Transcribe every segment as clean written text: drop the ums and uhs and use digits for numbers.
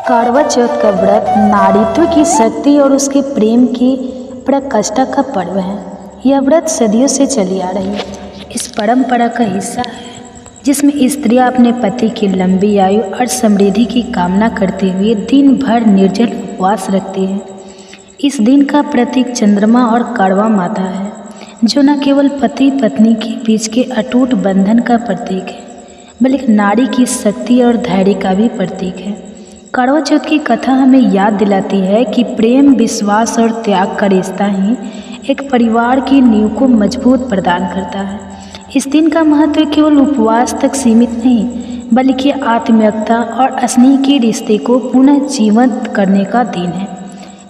करवा चौथ का व्रत नारीत्व की शक्ति और उसके प्रेम की पराकाष्ठा का पर्व है। यह व्रत सदियों से चली आ रही है। इस परंपरा का हिस्सा है जिसमें स्त्रियां अपने पति की लंबी आयु और समृद्धि की कामना करते हुए दिन भर निर्जल उपवास रखती हैं। इस दिन का प्रतीक चंद्रमा और करवा माता है, जो न केवल पति पत्नी के बीच के अटूट बंधन का प्रतीक है, बल्कि नारी की शक्ति और धैर्य का भी प्रतीक है। करवा चौथ की कथा हमें याद दिलाती है कि प्रेम, विश्वास और त्याग का रिश्ता ही एक परिवार की नींव को मजबूत प्रदान करता है। इस दिन का महत्व केवल उपवास तक सीमित नहीं, बल्कि आत्मीयता और स्नेह के रिश्ते को पुनः जीवंत करने का दिन है।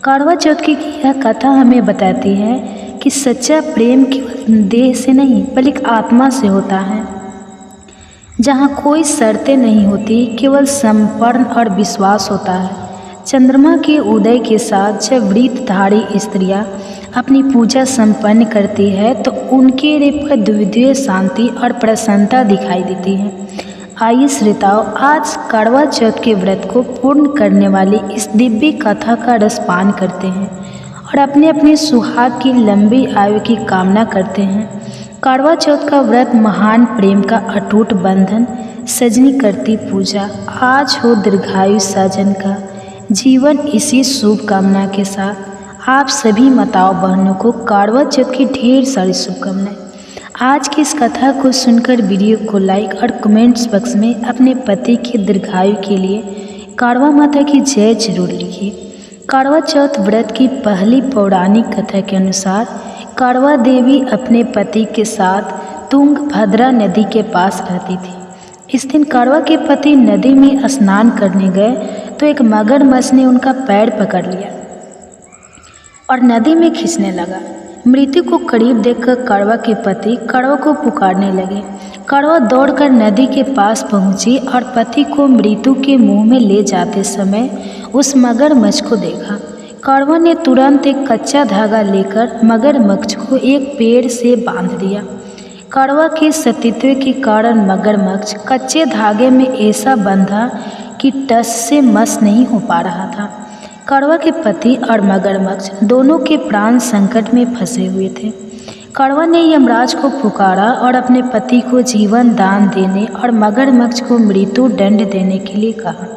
करवा चौथ की यह कथा हमें बताती है कि सच्चा प्रेम केवल देह से नहीं, बल्कि आत्मा से होता है, जहाँ कोई शर्तें नहीं होती, केवल समर्पण और विश्वास होता है। चंद्रमा के उदय के साथ जब व्रतधारी स्त्रियां अपनी पूजा संपन्न करती है तो उनके हृदय पर दिव्य शांति और प्रसन्नता दिखाई देती है। आइए श्रोताओं, आज करवा चौथ के व्रत को पूर्ण करने वाली इस दिव्य कथा का रसपान करते हैं और अपने अपने सुहाग की लंबी आयु की कामना करते हैं। करवा चौथ का व्रत महान प्रेम का अटूट बंधन, सजनी करती पूजा। आज हो दीर्घायु साजन का। जीवन इसी शुभ कामना के साथ आप सभी माताओं बहनों को करवा चौथ की ढेर सारी शुभकामनाएं। आज की इस कथा को सुनकर वीडियो को लाइक और कमेंट्स बॉक्स में अपने पति के दीर्घायु के लिए करवा माता की जय जरूर लिखिए। करवा चौथ व्रत की पहली पौराणिक कथा के अनुसार करवा देवी अपने पति के साथ तुंगभद्रा नदी के पास रहती थी। इस दिन करवा के पति नदी में स्नान करने गए तो एक मगरमच्छ ने उनका पैर पकड़ लिया और नदी में खींचने लगा। मृत्यु को करीब देखकर करवा के पति करवा को पुकारने लगे। करवा दौड़कर नदी के पास पहुंची और पति को मृत्यु के मुंह में ले जाते समय उस मगरमच्छ को देखा। करवा ने तुरंत एक कच्चा धागा लेकर मगरमच्छ को एक पेड़ से बांध दिया। करवा के सतीत्व के कारण मगरमच्छ कच्चे धागे में ऐसा बंधा कि टस से मस नहीं हो पा रहा था। करवा के पति और मगरमच्छ दोनों के प्राण संकट में फंसे हुए थे। करवा ने यमराज को पुकारा और अपने पति को जीवन दान देने और मगरमच्छ को मृत्यु दंड देने के लिए कहा।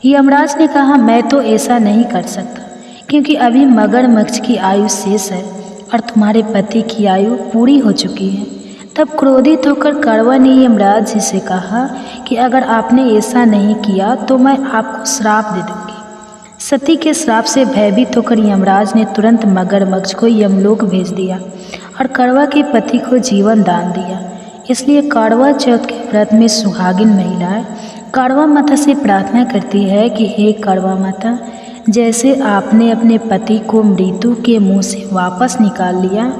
यमराज ने कहा, मैं तो ऐसा नहीं कर सकता, क्योंकि अभी मगरमच्छ की आयु शेष है और तुम्हारे पति की आयु पूरी हो चुकी है। तब क्रोधित होकर करवा ने यमराज जी से कहा कि अगर आपने ऐसा नहीं किया तो मैं आपको श्राप दे दूंगी। सती के श्राप से भयभीत होकर यमराज ने तुरंत मगरमच्छ को यमलोक भेज दिया और करवा के पति को जीवन दान दिया। इसलिए करवा चौथ के व्रत में सुहागिन महिलाएं करवा माता से प्रार्थना करती है कि हे करवा माता, जैसे आपने अपने पति को मृत्यु के मुंह से वापस निकाल लिया,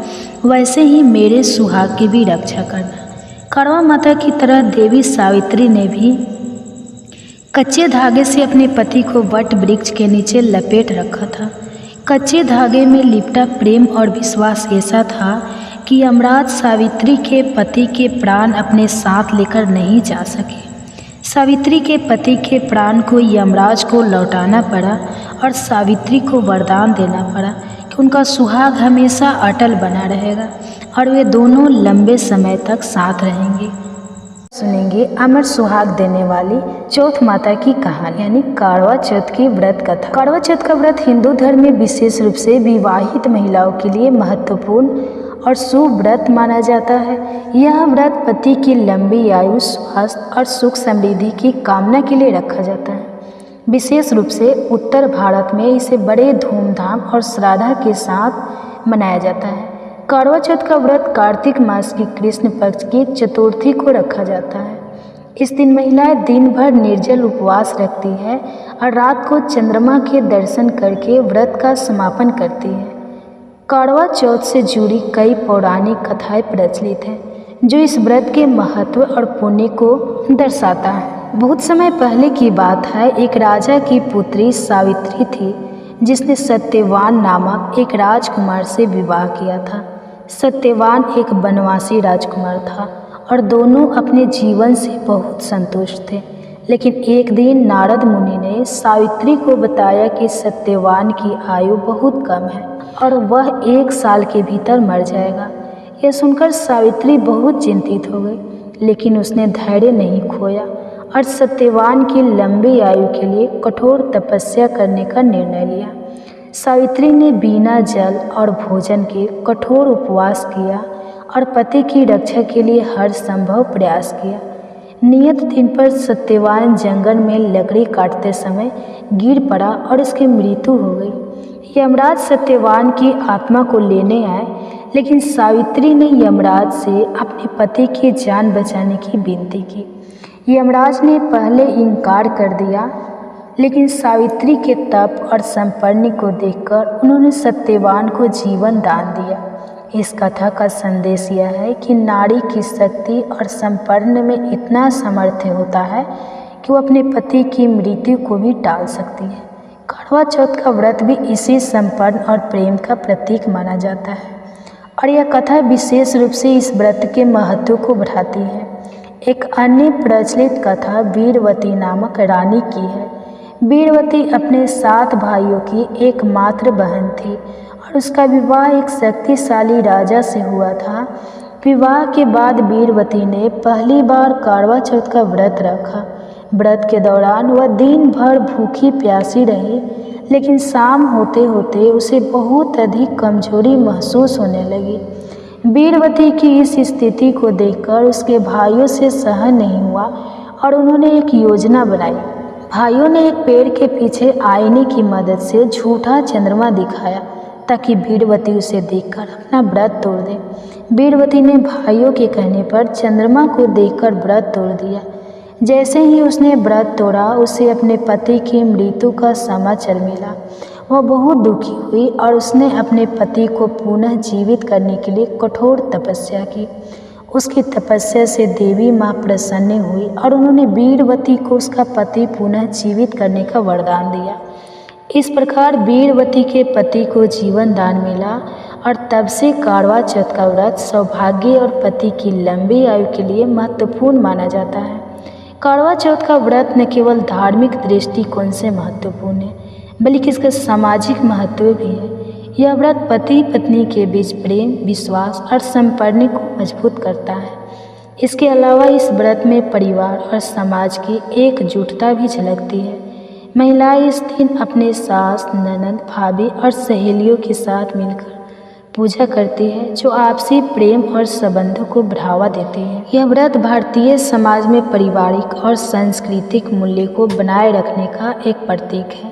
वैसे ही मेरे सुहाग की भी रक्षा करना। करवा माता की तरह देवी सावित्री ने भी कच्चे धागे से अपने पति को वट वृक्ष के नीचे लपेट रखा था। कच्चे धागे में लिपटा प्रेम और विश्वास ऐसा था कि यमराज सावित्री के पति के प्राण अपने साथ लेकर नहीं जा सके। सावित्री के पति के प्राण को यमराज को लौटाना पड़ा और सावित्री को वरदान देना पड़ा कि उनका सुहाग हमेशा अटल बना रहेगा और वे दोनों लंबे समय तक साथ रहेंगे। सुनेंगे अमर सुहाग देने वाली चौथ माता की कहानी, यानी करवा चौथ की व्रत कथा। करवा चौथ का व्रत हिंदू धर्म में विशेष रूप से विवाहित महिलाओं के लिए महत्वपूर्ण और शुभ व्रत माना जाता है। यह व्रत पति की लंबी आयु, स्वास्थ्य और सुख समृद्धि की कामना के लिए रखा जाता है। विशेष रूप से उत्तर भारत में इसे बड़े धूमधाम और श्रद्धा के साथ मनाया जाता है। करवा चौथ का व्रत कार्तिक मास की कृष्ण पक्ष की चतुर्थी को रखा जाता है। इस दिन महिलाएं दिन भर निर्जल उपवास रखती है और रात को चंद्रमा के दर्शन करके व्रत का समापन करती है। करवा चौथ से जुड़ी कई पौराणिक कथाएं प्रचलित हैं, जो इस व्रत के महत्व और पुण्य को दर्शाता है। बहुत समय पहले की बात है, एक राजा की पुत्री सावित्री थी, जिसने सत्यवान नामक एक राजकुमार से विवाह किया था। सत्यवान एक वनवासी राजकुमार था और दोनों अपने जीवन से बहुत संतुष्ट थे। लेकिन एक दिन नारद मुनि ने सावित्री को बताया कि सत्यवान की आयु बहुत कम है और वह 1 साल के भीतर मर जाएगा। यह सुनकर सावित्री बहुत चिंतित हो गई, लेकिन उसने धैर्य नहीं खोया और सत्यवान की लंबी आयु के लिए कठोर तपस्या करने का निर्णय लिया। सावित्री ने बिना जल और भोजन के कठोर उपवास किया और पति की रक्षा के लिए हर संभव प्रयास किया। नियत दिन पर सत्यवान जंगल में लकड़ी काटते समय गिर पड़ा और उसकी मृत्यु हो गई। यमराज सत्यवान की आत्मा को लेने आए, लेकिन सावित्री ने यमराज से अपने पति की जान बचाने की विनती की। यमराज ने पहले इनकार कर दिया, लेकिन सावित्री के तप और संपन्न को देखकर उन्होंने सत्यवान को जीवन दान दिया। इस कथा का संदेश यह है कि नारी की शक्ति और संपन्न में इतना सामर्थ्य होता है कि वो अपने पति की मृत्यु को भी टाल सकती है। करवा चौथ का व्रत भी इसी संपन्न और प्रेम का प्रतीक माना जाता है और यह कथा विशेष रूप से इस व्रत के महत्व को बढ़ाती है। एक अन्य प्रचलित कथा वीरवती नामक रानी की है। वीरवती अपने 7 भाइयों की एकमात्र बहन थी और उसका विवाह एक शक्तिशाली राजा से हुआ था। विवाह के बाद वीरवती ने पहली बार करवा चौथ का व्रत रखा। व्रत के दौरान वह दिन भर भूखी प्यासी रही, लेकिन शाम होते होते उसे बहुत अधिक कमजोरी महसूस होने लगी। वीरवती की इस स्थिति को देखकर उसके भाइयों से सहन नहीं हुआ और उन्होंने एक योजना बनाई। भाइयों ने एक पेड़ के पीछे आईने की मदद से झूठा चंद्रमा दिखाया ताकि वीरवती उसे देखकर अपना व्रत तोड़ दे। वीरवती ने भाइयों के कहने पर चंद्रमा को देखकर व्रत तोड़ दिया। जैसे ही उसने व्रत तोड़ा, उसे अपने पति की मृत्यु का समाचार मिला। वह बहुत दुखी हुई और उसने अपने पति को पुनः जीवित करने के लिए कठोर तपस्या की। उसकी तपस्या से देवी माँ प्रसन्न हुई और उन्होंने वीरवती को उसका पति पुनः जीवित करने का वरदान दिया। इस प्रकार वीरवती के पति को जीवन दान मिला और तब से करवा चौथ का व्रत सौभाग्य और पति की लंबी आयु के लिए महत्वपूर्ण माना जाता है। करवा चौथ का व्रत न केवल धार्मिक दृष्टिकोण से महत्वपूर्ण है, बल्कि इसका सामाजिक महत्व भी है। यह व्रत पति पत्नी के बीच प्रेम, विश्वास और संपर्ण को मजबूत करता है। इसके अलावा इस व्रत में परिवार और समाज की एकजुटता भी झलकती है। महिलाएं इस दिन अपने सास, ननद, भाभी और सहेलियों के साथ मिलकर पूजा करती है, जो आपसी प्रेम और संबंधों को बढ़ावा देती है। यह व्रत भारतीय समाज में पारिवारिक और सांस्कृतिक मूल्य को बनाए रखने का एक प्रतीक है।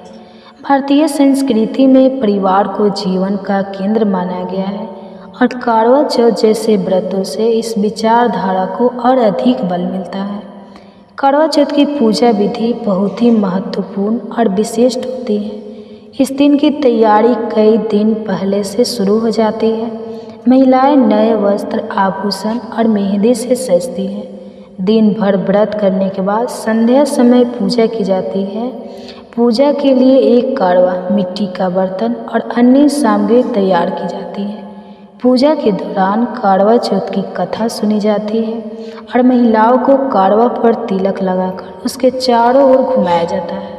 भारतीय संस्कृति में परिवार को जीवन का केंद्र माना गया है और करवा चौथ जैसे व्रतों से इस विचारधारा को और अधिक बल मिलता है। करवा चौथ की पूजा विधि बहुत ही महत्वपूर्ण और विशिष्ट होती है। इस दिन की तैयारी कई दिन पहले से शुरू हो जाती है। महिलाएं नए वस्त्र, आभूषण और मेहंदी से सजती हैं। दिन भर व्रत करने के बाद संध्या समय पूजा की जाती है। पूजा के लिए एक कारवा, मिट्टी का बर्तन और अन्य सामग्री तैयार की जाती है। पूजा के दौरान करवा चौथ की कथा सुनी जाती है और महिलाओं को करवा पर तिलक लगाकर उसके चारों ओर घुमाया जाता है।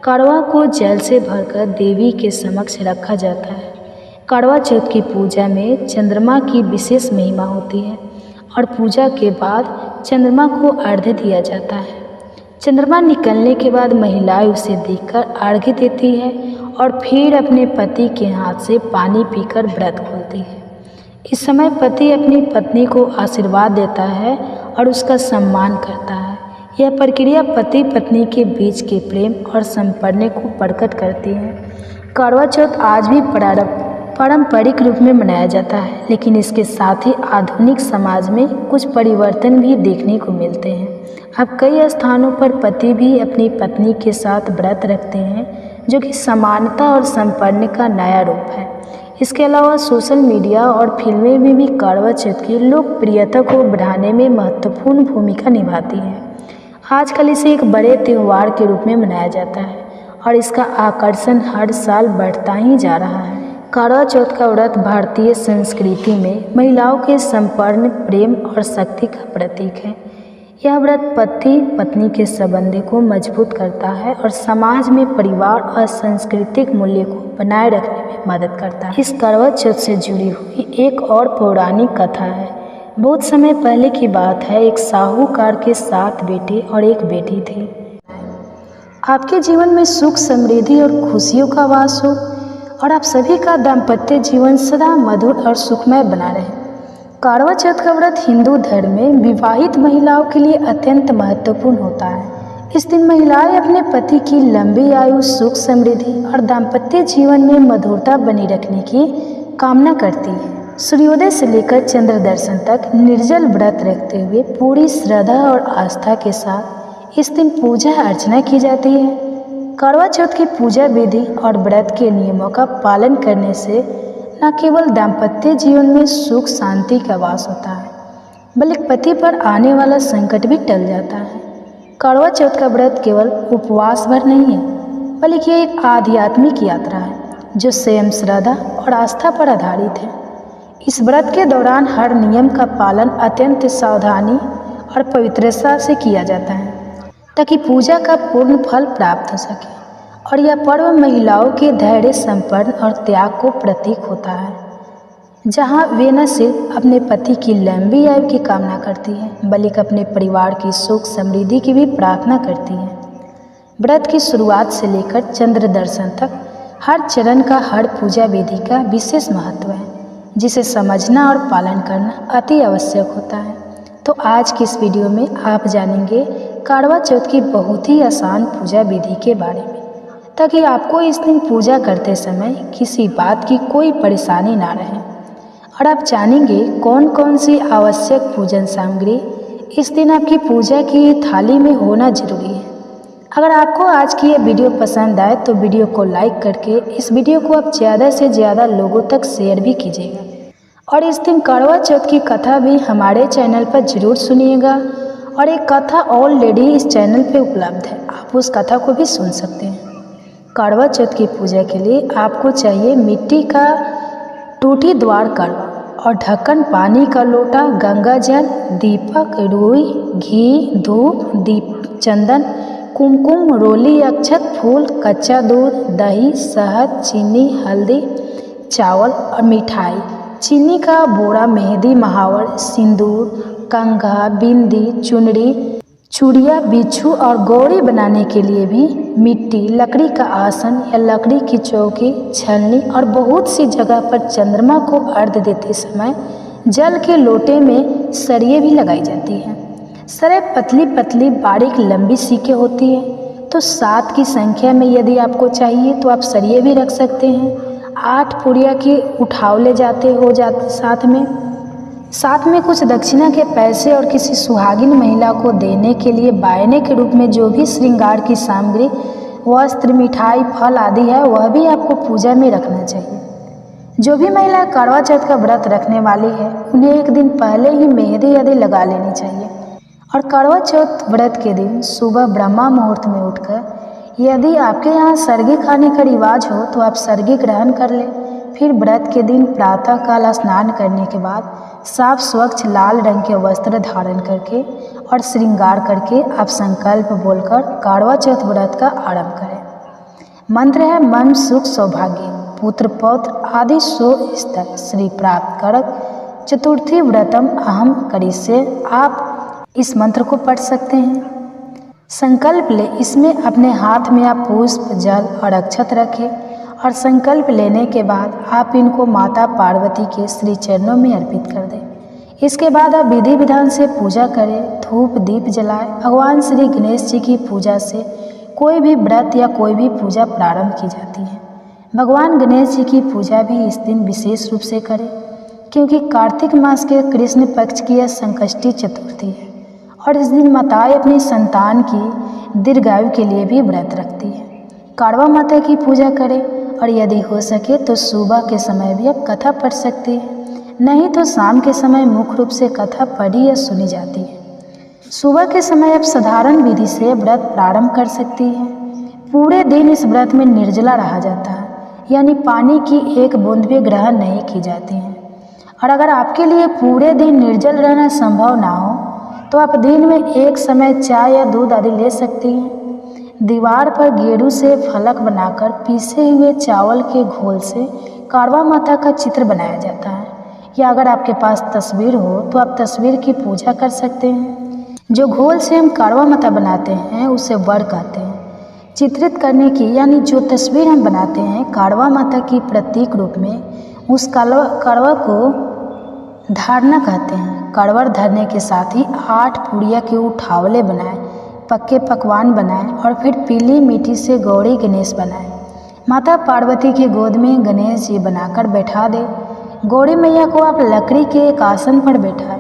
करवा को जल से भरकर देवी के समक्ष रखा जाता है। करवा चौथ की पूजा में चंद्रमा की विशेष महिमा होती है और पूजा के बाद चंद्रमा को अर्घ्य दिया जाता है। चंद्रमा निकलने के बाद महिलाएं उसे देखकर अर्घ्य देती है और फिर अपने पति के हाथ से पानी पीकर व्रत खोलती है। इस समय पति अपनी पत्नी को आशीर्वाद देता है और उसका सम्मान करता है। यह प्रक्रिया पति पत्नी के बीच के प्रेम और संपन्न को प्रकट करती है। करवा चौथ आज भी पारंपरिक रूप में मनाया जाता है, लेकिन इसके साथ ही आधुनिक समाज में कुछ परिवर्तन भी देखने को मिलते हैं। अब कई स्थानों पर पति भी अपनी पत्नी के साथ व्रत रखते हैं, जो कि समानता और संपन्न का नया रूप है। इसके अलावा सोशल मीडिया और फिल्में में भी करवा चौथ की लोकप्रियता को बढ़ाने में महत्वपूर्ण भूमिका निभाती हैं। आजकल इसे एक बड़े त्यौहार के रूप में मनाया जाता है और इसका आकर्षण हर साल बढ़ता ही जा रहा है। करवा चौथ का व्रत भारतीय संस्कृति में महिलाओं के संपन्न प्रेम और शक्ति का प्रतीक है। यह व्रत पति पत्नी के संबंध को मजबूत करता है और समाज में परिवार और सांस्कृतिक मूल्य को बनाए रखने में मदद करता है। इस करवा चौथ से जुड़ी हुई एक और पौराणिक कथा है। बहुत समय पहले की बात है, एक साहूकार के 7 बेटे और एक बेटी थी। आपके जीवन में सुख, समृद्धि और खुशियों का वास हो और आप सभी का दाम्पत्य जीवन सदा मधुर और सुखमय बना रहे। करवा चौथ का व्रत हिंदू धर्म में विवाहित महिलाओं के लिए अत्यंत महत्वपूर्ण होता है। इस दिन महिलाएं अपने पति की लंबी आयु, सुख, समृद्धि और दाम्पत्य जीवन में मधुरता बनी रखने की कामना करती है। सूर्योदय से लेकर चंद्र दर्शन तक निर्जल व्रत रखते हुए पूरी श्रद्धा और आस्था के साथ इस दिन पूजा अर्चना की जाती है। करवा चौथ की पूजा विधि और व्रत के नियमों का पालन करने से न केवल दाम्पत्य जीवन में सुख शांति का वास होता है, बल्कि पति पर आने वाला संकट भी टल जाता है। करवा चौथ का व्रत केवल उपवास भर नहीं है, बल्कि यह एक आध्यात्मिक यात्रा है जो स्वयं श्रद्धा और आस्था पर आधारित है। इस व्रत के दौरान हर नियम का पालन अत्यंत सावधानी और पवित्रता से किया जाता है ताकि पूजा का पूर्ण फल प्राप्त हो सके। और यह पर्व महिलाओं के धैर्य, संपन्न और त्याग को प्रतीक होता है, जहां वे न सिर्फ अपने पति की लंबी आयु की कामना करती हैं, बल्कि अपने परिवार की सुख समृद्धि की भी प्रार्थना करती हैं। व्रत की शुरुआत से लेकर चंद्र दर्शन तक हर चरण का, हर पूजा विधि का विशेष महत्व है, जिसे समझना और पालन करना अति आवश्यक होता है। तो आज की इस वीडियो में आप जानेंगे करवा चौथ की बहुत ही आसान पूजा विधि के बारे में, ताकि आपको इस दिन पूजा करते समय किसी बात की कोई परेशानी ना रहे। और आप जानेंगे कौन कौन सी आवश्यक पूजन सामग्री इस दिन आपकी पूजा की थाली में होना जरूरी है। अगर आपको आज की ये वीडियो पसंद आए तो वीडियो को लाइक करके इस वीडियो को आप ज़्यादा से ज़्यादा लोगों तक शेयर भी कीजिएगा। और इस दिन करवा चौथ की कथा भी हमारे चैनल पर ज़रूर सुनिएगा। और एक कथा ऑलरेडी इस चैनल पे उपलब्ध है, आप उस कथा को भी सुन सकते हैं। करवा चौथ की पूजा के लिए आपको चाहिए मिट्टी का टूटी द्वार करवा और ढक्कन, पानी का लोटा, गंगा जल, दीपक, रुई, घी, धूप, दीप, चंदन, कुमकुम, रोली, अक्षत, फूल, कच्चा दूध, दही, शहद, चीनी, हल्दी, चावल और मिठाई, चीनी का बोरा, मेहंदी, महावर, सिंदूर, कंघा, बिंदी, चुनरी, चूड़िया, बिच्छू और गौरी बनाने के लिए भी मिट्टी, लकड़ी का आसन या लकड़ी की चौकी, छलनी और बहुत सी जगह पर चंद्रमा को अर्घ्य देते समय जल के लोटे में सरिये भी लगाई जाती हैं। सरिये पतली पतली बारीक लंबी सीकें होती हैं, तो 7 की संख्या में यदि आपको चाहिए तो आप सरिये भी रख सकते हैं। 8 पुड़िया की उठाव ले जाते साथ में कुछ दक्षिणा के पैसे और किसी सुहागिन महिला को देने के लिए बायने के रूप में जो भी श्रृंगार की सामग्री, वस्त्र, मिठाई, फल आदि है, वह भी आपको पूजा में रखना चाहिए। जो भी महिला करवा चौथ का व्रत रखने वाली है उन्हें एक दिन पहले ही मेहंदी आदि लगा लेनी चाहिए। और करवा चौथ व्रत के दिन सुबह ब्रह्मा मुहूर्त में उठकर यदि आपके यहाँ सरगी खाने का रिवाज हो तो आप सरगी ग्रहण कर लें। फिर व्रत के दिन प्रातःकाल स्नान करने के बाद साफ स्वच्छ लाल रंग के वस्त्र धारण करके और श्रृंगार करके आप संकल्प बोलकर करवा चौथ व्रत का आरंभ करें। मंत्र है मन सुख सौभाग्य पुत्र पौत्र आदि सो स्तर श्री प्राप्त करक चतुर्थी व्रतम अहम करिष्ये। आप इस मंत्र को पढ़ सकते हैं। संकल्प ले, इसमें अपने हाथ में आप पुष्प, जल और अक्षत रखें और संकल्प लेने के बाद आप इनको माता पार्वती के श्री चरणों में अर्पित कर दें। इसके बाद आप विधि विधान से पूजा करें, धूप दीप जलाएं। भगवान श्री गणेश जी की पूजा से कोई भी व्रत या कोई भी पूजा प्रारंभ की जाती है। भगवान गणेश जी की पूजा भी इस दिन विशेष रूप से करें, क्योंकि कार्तिक मास के कृष्ण पक्ष की यह संकष्टी चतुर्थी है और इस दिन माताएं अपनी संतान की दीर्घायु के लिए भी व्रत रखती है। काड़वा माता की पूजा करें और यदि हो सके तो सुबह के समय भी आप कथा पढ़ सकते हैं, नहीं तो शाम के समय मुख्य रूप से कथा पढ़ी या सुनी जाती है। सुबह के समय आप साधारण विधि से व्रत प्रारंभ कर सकती हैं। पूरे दिन इस व्रत में निर्जला रहा जाता है, यानी पानी की एक बूंद भी ग्रहण नहीं की जाती है। और अगर आपके लिए पूरे दिन निर्जल रहना संभव ना हो तो आप दिन में एक समय चाय या दूध आदि ले सकती हैं। दीवार पर गेरू से फलक बनाकर पीसे हुए चावल के घोल से कारवा माता का चित्र बनाया जाता है, या अगर आपके पास तस्वीर हो तो आप तस्वीर की पूजा कर सकते हैं। जो घोल से हम कारवा माता बनाते हैं उसे वर कहते हैं। चित्रित करने की यानी जो तस्वीर हम बनाते हैं कारवा माता की प्रतीक रूप में, उस कड़वा को धारणा कहते हैं। कड़वर धरने के साथ ही 8 पुड़िया के उठावले बनाए, पक्के पकवान बनाए और फिर पीली मिट्टी से गौरी गणेश बनाए। माता पार्वती की गोद में गणेश जी बनाकर बैठा दे। गौरी मैया को आप लकड़ी के एक आसन पर बैठाएं।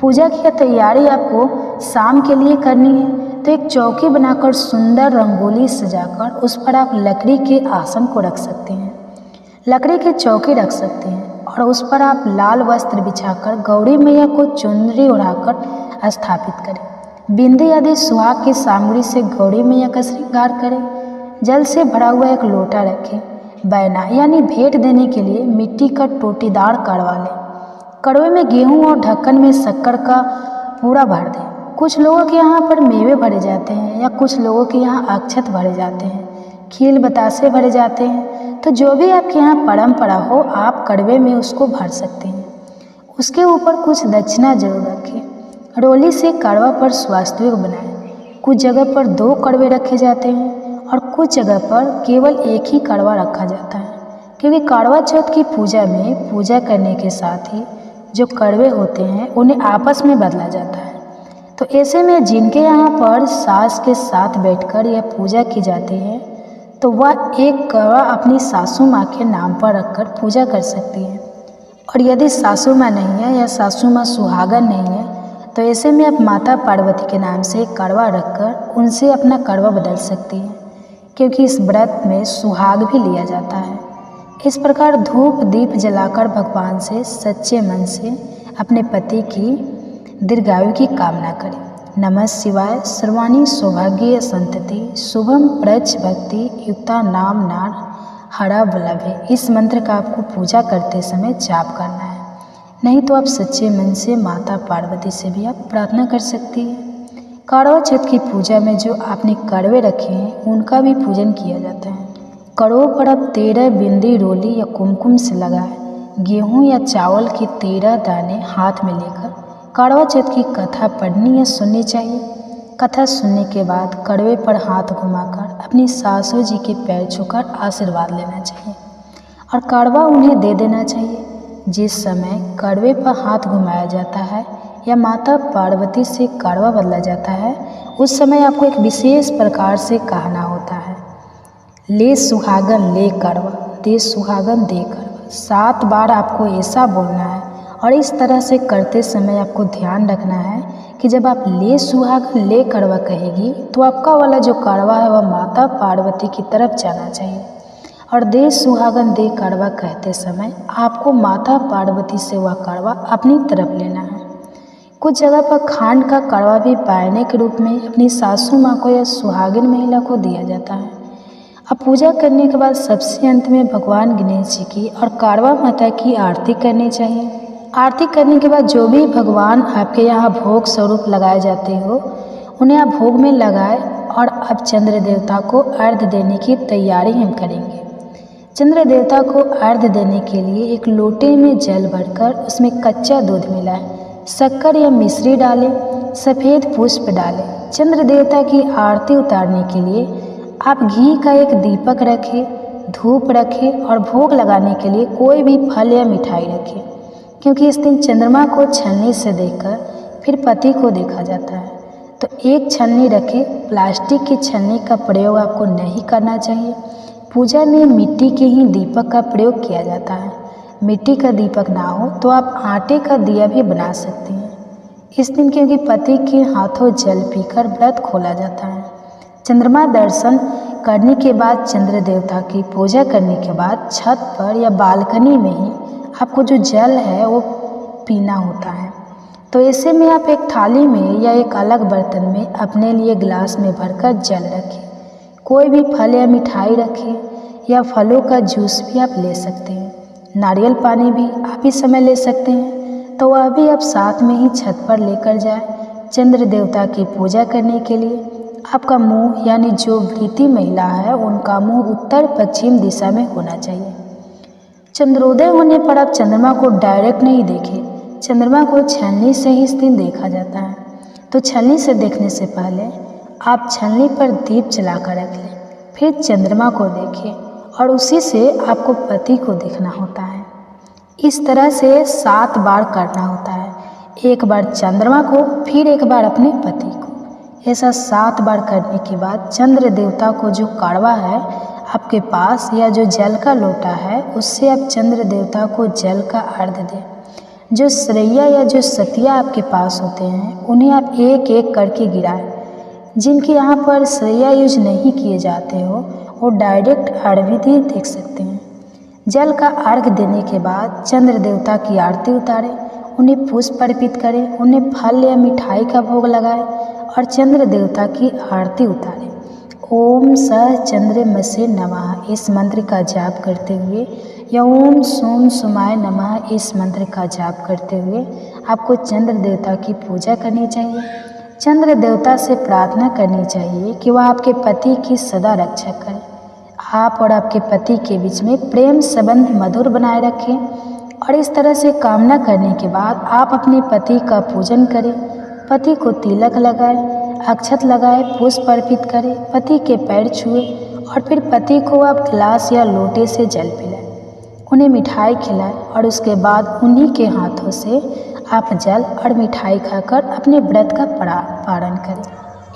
पूजा की तैयारी आपको शाम के लिए करनी है, तो एक चौकी बनाकर सुंदर रंगोली सजाकर उस पर आप लकड़ी के आसन को रख सकते हैं, लकड़ी की चौकी रख सकते हैं और उस पर आप लाल वस्त्र बिछाकर गौरी मैया को चुनरी ओढ़ाकर स्थापित करें। बिंदी आदि सुहाग की सामग्री से गौरी मैया का श्रृंगार करें। जल से भरा हुआ एक लोटा रखें। बैना यानी भेंट देने के लिए मिट्टी का टोटीदार कड़वा लें। कड़वे में गेहूं और ढक्कन में शक्कर का पूरा भर दें। कुछ लोगों के यहाँ पर मेवे भरे जाते हैं या कुछ लोगों के यहाँ अक्षत भरे जाते हैं, खील बतासे भरे जाते हैं। तो जो भी आपके यहाँ परंपरा हो आप कड़वे में उसको भर सकते हैं। उसके ऊपर कुछ दक्षिणा जरूर रखें। रोली से कड़वा पर स्वास्तिक बनाएं। कुछ जगह पर 2 कड़वे रखे जाते हैं और कुछ जगह पर केवल एक ही कड़वा रखा जाता है, क्योंकि करवा चौथ की पूजा में पूजा करने के साथ ही जो कड़वे होते हैं उन्हें आपस में बदला जाता है। तो ऐसे में जिनके यहाँ पर सास के साथ बैठकर यह पूजा की जाती है तो वह एक कड़वा अपनी सासू माँ के नाम पर रखकर पूजा कर सकती है। और यदि सासू माँ नहीं है या सासू माँ सुहागन नहीं है तो ऐसे में आप माता पार्वती के नाम से एक कड़वा रखकर उनसे अपना कड़वा बदल सकती हैं, क्योंकि इस व्रत में सुहाग भी लिया जाता है। इस प्रकार धूप दीप जलाकर भगवान से सच्चे मन से अपने पति की दीर्घायु की कामना करें। नमः शिवाय। सर्वाणी सौभाग्य संतति शुभम प्रच भक्ति युक्ता नाम नार हरा वल्लभे। इस मंत्र का आपको पूजा करते समय जाप करना है, नहीं तो आप सच्चे मन से माता पार्वती से भी आप प्रार्थना कर सकती हैं। करवा चौथ की पूजा में जो आपने कड़वे रखे हैं उनका भी पूजन किया जाता है। कड़वों पर आप 13 बिंदी रोली या कुमकुम से लगाए गेहूं या चावल के 13 दाने हाथ में लेकर करवा चौथ की कथा पढ़नी या सुननी चाहिए। कथा सुनने के बाद कड़वे पर हाथ घुमाकर अपनी सासू जी के पैर छूकर आशीर्वाद लेना चाहिए और कड़वा उन्हें दे देना चाहिए। जिस समय कड़वे पर हाथ घुमाया जाता है या माता पार्वती से कड़वा बदला जाता है उस समय आपको एक विशेष प्रकार से कहना होता है, ले सुहागन ले कड़वा, दे सुहागन दे कड़वा। 7 बार आपको ऐसा बोलना है और इस तरह से करते समय आपको ध्यान रखना है कि जब आप ले सुहागन ले कड़वा कहेगी तो आपका वाला जो कड़वा है वह माता पार्वती की तरफ जाना चाहिए और दे सुहागन दे कड़वा कहते समय आपको माता पार्वती से वह कड़वा अपनी तरफ लेना है। कुछ जगह पर खांड का कड़वा भी बायने के रूप में अपनी सासू माँ को या सुहागिन महिला को दिया जाता है। अब पूजा करने के बाद सबसे अंत में भगवान गणेश जी की और कारवा माता की आरती करनी चाहिए। आरती करने के बाद जो भी भगवान आपके यहाँ भोग स्वरूप लगाए जाते हो उन्हें आप भोग में लगाए और अब चंद्र देवता को अर्घ्य देने की तैयारी हम करेंगे। चंद्र देवता को अर्घ्य देने के लिए एक लोटे में जल भरकर उसमें कच्चा दूध मिलाएं, शक्कर या मिश्री डालें, सफ़ेद पुष्प डालें। चंद्र देवता की आरती उतारने के लिए आप घी का एक दीपक रखें, धूप रखें और भोग लगाने के लिए कोई भी फल या मिठाई रखें, क्योंकि इस दिन चंद्रमा को छलनी से देखकर फिर पति को देखा जाता है। तो एक छलनी रखें। प्लास्टिक की छलनी का प्रयोग आपको नहीं करना चाहिए। पूजा में मिट्टी के ही दीपक का प्रयोग किया जाता है। मिट्टी का दीपक ना हो तो आप आटे का दिया भी बना सकते हैं। इस दिन क्योंकि पति के हाथों जल पीकर व्रत खोला जाता है। चंद्रमा दर्शन करने के बाद चंद्र देवता की पूजा करने के बाद छत पर या बालकनी में ही आपको जो जल है वो पीना होता है। तो ऐसे में आप एक थाली में या एक अलग बर्तन में अपने लिए गिलास में भरकर जल रखें। कोई भी फल या मिठाई रखें या फलों का जूस भी आप ले सकते हैं। नारियल पानी भी आप इस समय ले सकते हैं। तो वह भी आप साथ में ही छत पर लेकर जाएं। चंद्र देवता की पूजा करने के लिए आपका मुंह यानी जो व्रती महिला है उनका मुंह उत्तर पश्चिम दिशा में होना चाहिए। चंद्रोदय होने पर आप चंद्रमा को डायरेक्ट नहीं देखें, चंद्रमा को छलनी से ही इस दिन देखा जाता है। तो छलनी से देखने से पहले आप छलनी पर दीप जलाकर रख लें, फिर चंद्रमा को देखें और उसी से आपको पति को देखना होता है। इस तरह से 7 बार करना होता है, एक बार चंद्रमा को, फिर एक बार अपने पति को। ऐसा 7 बार करने के बाद चंद्र देवता को जो कड़वा है आपके पास या जो जल का लोटा है उससे आप चंद्र देवता को जल का अर्घ दें। जो श्रैया या जो सतिया आपके पास होते हैं उन्हें आप एक एक करके गिराएं। जिनके यहाँ पर श्रैया यूज नहीं किए जाते हो वो डायरेक्ट अर्घ भी देख सकते हैं। जल का अर्घ देने के बाद चंद्र देवता की आरती उतारें, उन्हें पुष्प अर्पित करें, उन्हें फल या मिठाई का भोग लगाएं और चंद्र देवता की आरती उतारें। ओम स चंद्रमसे नमः इस मंत्र का जाप करते हुए या ओम सोम सोमाय नमः इस मंत्र का जाप करते हुए आपको चंद्र देवता की पूजा करनी चाहिए। चंद्र देवता से प्रार्थना करनी चाहिए कि वह आपके पति की सदा रक्षा करें, आप और आपके पति के बीच में प्रेम संबंध मधुर बनाए रखें। और इस तरह से कामना करने के बाद आप अपने पति का पूजन करें, पति को तिलक लगाएं, अक्षत लगाए, पुष्प अर्पित करें, पति के पैर छुए और फिर पति को आप गिलास या लोटे से जल पिलाएं, उन्हें मिठाई खिलाएं और उसके बाद उन्हीं के हाथों से आप जल और मिठाई खाकर अपने व्रत का पारण करें।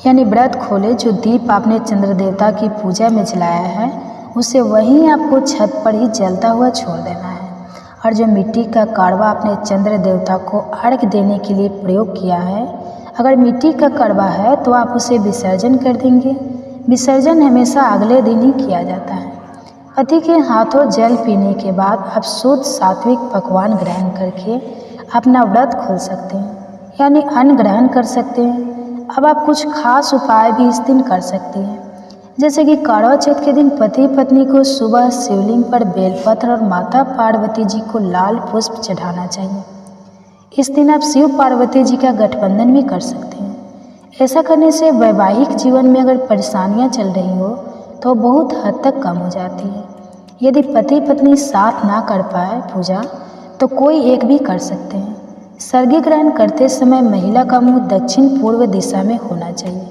यानी व्रत खोले, जो दीप आपने चंद्र देवता की पूजा में जलाया है उसे वहीं आपको छत पर ही जलता हुआ छोड़ देना है। और जो मिट्टी का कड़वा आपने चंद्र देवता को अर्घ देने के लिए प्रयोग किया है, अगर मिट्टी का कड़वा है तो आप उसे विसर्जन कर देंगे। विसर्जन हमेशा अगले दिन ही किया जाता है। पति के हाथों जल पीने के बाद आप शुद्ध सात्विक पकवान ग्रहण करके अपना व्रत खोल सकते हैं, यानी अन्न ग्रहण कर सकते हैं। अब आप कुछ खास उपाय भी इस दिन कर सकते हैं, जैसे कि करवा चौथ के दिन पति पत्नी को सुबह शिवलिंग पर बेलपत्र और माता पार्वती जी को लाल पुष्प चढ़ाना चाहिए। इस दिन आप शिव पार्वती जी का गठबंधन भी कर सकते हैं। ऐसा करने से वैवाहिक जीवन में अगर परेशानियां चल रही हो तो बहुत हद तक कम हो जाती है। यदि पति पत्नी साथ ना कर पाए पूजा तो कोई एक भी कर सकते हैं। सर्गी ग्रहण करते समय महिला का मुंह दक्षिण पूर्व दिशा में होना चाहिए।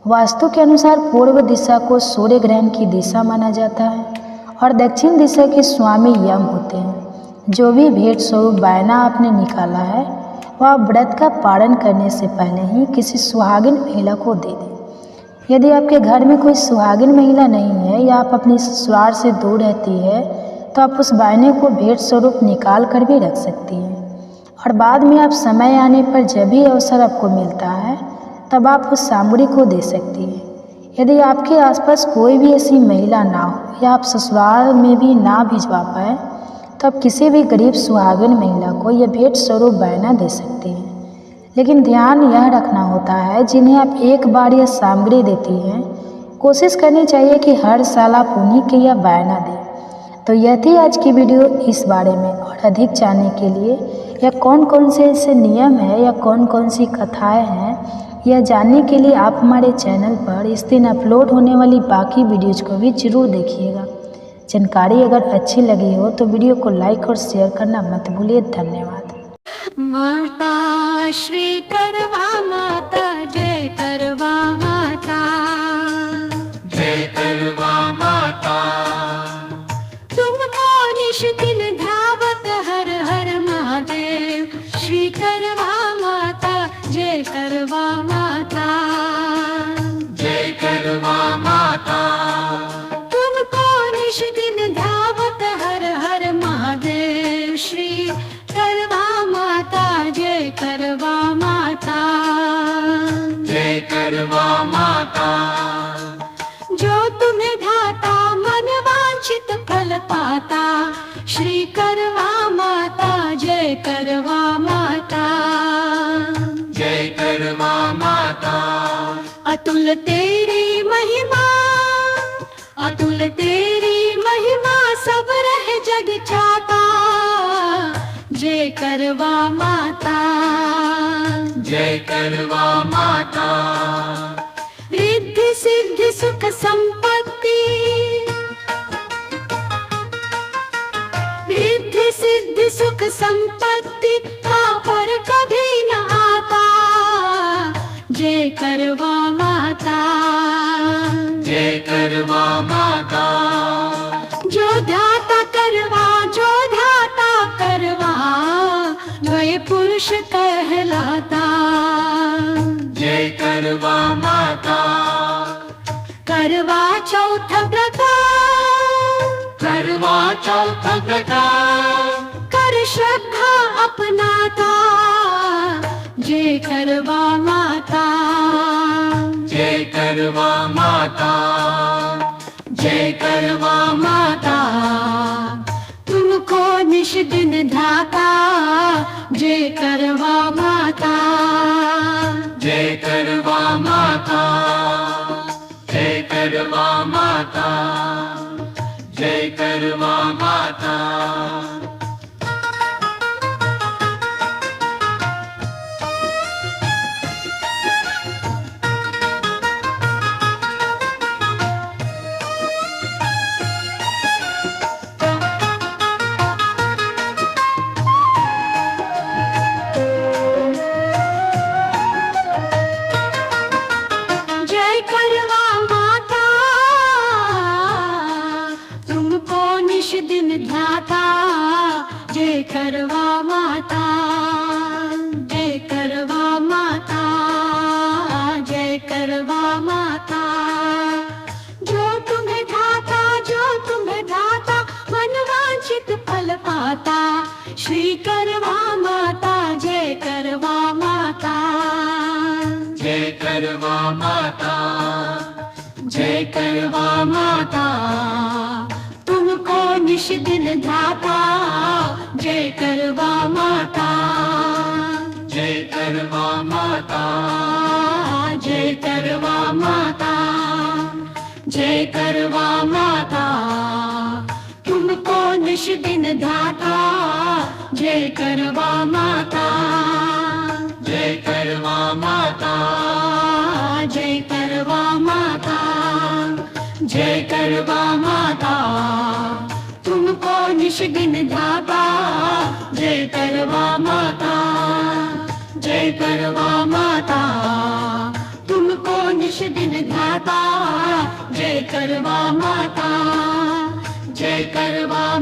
वास्तु के अनुसार पूर्व दिशा को सूर्य ग्रहण की दिशा माना जाता है और दक्षिण दिशा के स्वामी यम होते हैं। जो भी भेंट स्वरूप बायना आपने निकाला है वह व्रत का पालन करने से पहले ही किसी सुहागिन महिला को दे दें। यदि आपके घर में कोई सुहागिन महिला नहीं है या आप अपनी ससुराल से दूर रहती है तो आप उस बायने को भेंट स्वरूप निकाल कर भी रख सकती हैं और बाद में आप समय आने पर जब भी अवसर आपको मिलता है तब आप उस सामग्री को दे सकती हैं। यदि आपके आसपास कोई भी ऐसी महिला ना हो या आप ससुराल में भी ना भिजवा पाए तो आप किसी भी गरीब सुहागिन महिला को यह भेंट स्वरूप बायना दे सकते हैं। लेकिन ध्यान यह रखना होता है, जिन्हें आप एक बार यह सामग्री देती हैं कोशिश करनी चाहिए कि हर साल आप उन्हीं के यह बायना दें। तो यह थी आज की वीडियो इस बारे में। और अधिक जानने के लिए या कौन कौन से ऐसे नियम है या कौन कौन सी कथाएँ हैं, यह जानने के लिए आप हमारे चैनल पर इस दिन अपलोड होने वाली बाकी वीडियोज़ को भी ज़रूर देखिएगा। जानकारी अगर अच्छी लगी हो तो वीडियो को लाइक और शेयर करना मत भूलिए। धन्यवाद। माता श्री करवा माता, जय करवा माता, जय करवा माता। तुमको निश दिन धावत हर हर महादेव। श्री करवा माता, जय करवा माता, जय करवा माता। तुमको निश दिन धावत हर हर महादेव। श्री करवा माता, जय करवा माता, जय करवा माता। जो तुम्हें ढाता मन वांछित फल पाता। श्री करवा माता, जय करवा माता, जय करवा माता। अतुल तेरी महिमा, अतुल तेरी महिमा, सब रह जग चाहता। जय करवा माता, जय करवा माता। रिद्धि सिद्धि सुख संपत्ति, रिद्धि सिद्धि सुख संपत्ति पर कभी न आता। जय करवा माता, जय करवा माता। जो ध्याता करवा, जो ध्याता करवा, वह पुरुष कहलाता। जय करवा माता। करवा चौथ प्रकार, करवा चौथ प्रकार, कर श्रद्धा अपनाता। जय करवा माता, जय करवा माता। जय करवा माता। तुमको निश दिन ध्याता। जय करवा माता, जय करवा माता। जय करवा माता। जय करवा माता। जय करवा माता। तुमको निश दिन ध्याता। जय करवा माता, जय करवा माता, जय करवा माता। जो तुम्हें ध्याता, जो तुम्हें ध्याता, मनवांछित फल पाता। श्री करवा माता, जय करवा माता। जय करवा माता। जय करवा माता। तुमको निश दिन ध्याता। जय करवा माता, जय करवा माता। जय करवा माता, जय करवा माता। तुमको निश दिन ध्याता। जय करवा माता, जय करवा माता। जय करवा माता, जय करवा माता। तुमको निश दिन ध्याता। जय करवा माता, जय करवा माता। तुमको निश दिन ध्याता। जय करवा माता, जय करवा